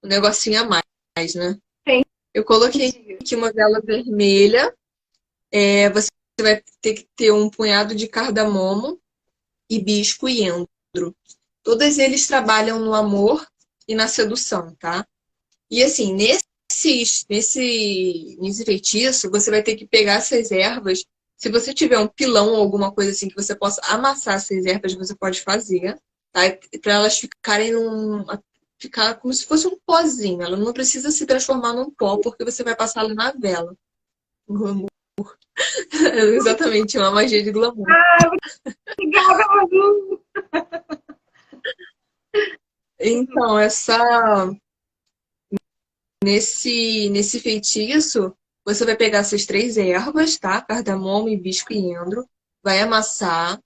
negocinho a mais, né? Entendi. Eu coloquei aqui uma vela vermelha. Você vai ter que ter um punhado de cardamomo, hibisco e endro. Todos eles trabalham no amor e na sedução, tá? E assim, nesse feitiço, você vai ter que pegar essas ervas. Se você tiver um pilão ou alguma coisa assim que você possa amassar essas ervas, você pode fazer, tá? Para elas ficar como se fosse um pozinho. Ela não precisa se transformar num pó, porque você vai passar ali na vela. Glamour. Exatamente, uma magia de glamour. Obrigada, Manu. Então, nesse feitiço, você vai pegar essas 3 ervas, tá? Cardamomo, hibisco e endro. Vai amassar,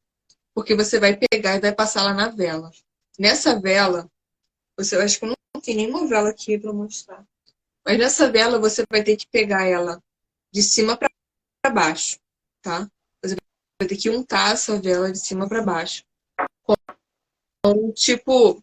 porque você vai pegar e vai passar lá na vela. Nessa vela, eu acho que eu não tenho nenhuma vela aqui para mostrar. Mas nessa vela, você vai ter que pegar ela de cima para baixo, tá? Você vai ter que untar essa vela de cima para baixo. Tipo,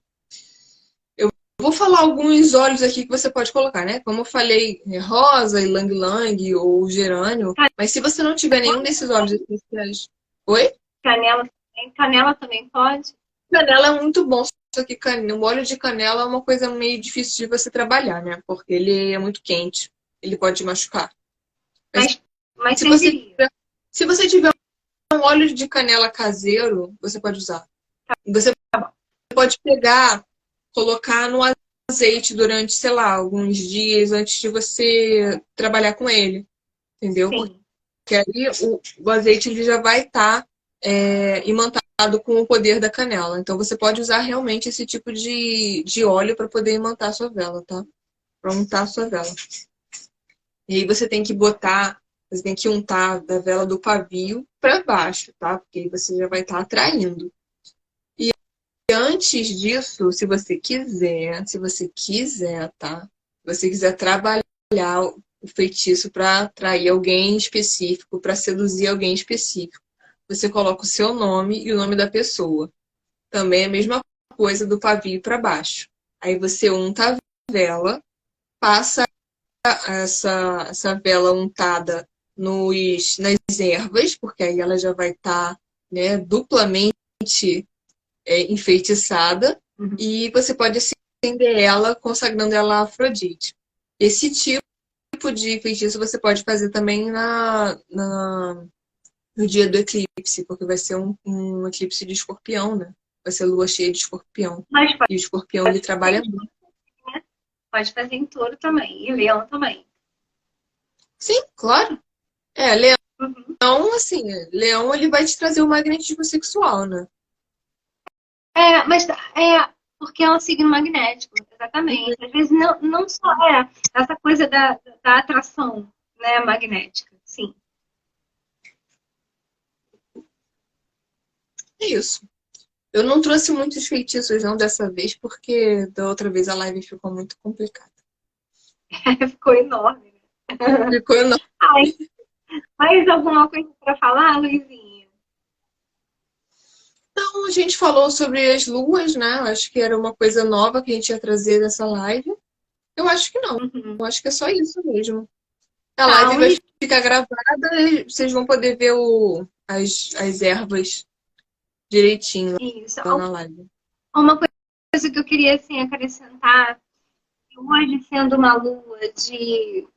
eu vou falar alguns óleos aqui que você pode colocar, né? Como eu falei, rosa, ylang-ylang ou gerânio. Mas se você não tiver nenhum desses óleos essenciais... Oi? Canela também pode? Canela é muito bom, só que o óleo de canela é uma coisa meio difícil de você trabalhar, né? Porque ele é muito quente. Ele pode te machucar. Mas se você tiver um óleo de canela caseiro, você pode usar. Você pode pegar, colocar no azeite durante, sei lá, alguns dias antes de você trabalhar com ele, entendeu? Sim. Porque aí o azeite ele já vai estar imantado com o poder da canela. Então você pode usar realmente esse tipo de óleo para poder imantar a sua vela, tá? Para untar a sua vela. E aí você tem que você tem que untar da vela do pavio para baixo, tá? Porque aí você já vai estar atraindo. E antes disso, se você quiser, tá? Se você quiser trabalhar o feitiço para atrair alguém específico, para seduzir alguém específico, você coloca o seu nome e o nome da pessoa. Também é a mesma coisa do pavio para baixo. Aí você unta a vela, passa essa vela untada nas ervas, porque aí ela já vai estar, né, duplamente enfeitiçada, Uhum. e você pode acender ela consagrando ela a Afrodite. Esse tipo de feitiço você pode fazer também no dia do eclipse, porque vai ser um eclipse de escorpião, né? Vai ser lua cheia de escorpião. Mas E o escorpião ele trabalha muito. pode fazer em touro também, e leão também. Sim, claro. Uhum. Leão, assim, leão ele vai te trazer o magnetismo sexual, né? Mas porque é um signo magnético, exatamente. Às vezes não só essa coisa da atração, né, magnética, sim. É isso. Eu não trouxe muitos feitiços não dessa vez, porque da outra vez a live ficou muito complicada. Ficou enorme, né? Ficou enorme. Ai, mais alguma coisa para falar, Luizinha? Então, a gente falou sobre as luas, né? Acho que era uma coisa nova que a gente ia trazer nessa live. Eu acho que não. Uhum. Eu acho que é só isso mesmo. A Tá, live vai ficar gravada e vocês vão poder ver as ervas direitinho isso. lá na live. Uma coisa que eu queria assim, acrescentar, que hoje sendo uma lua de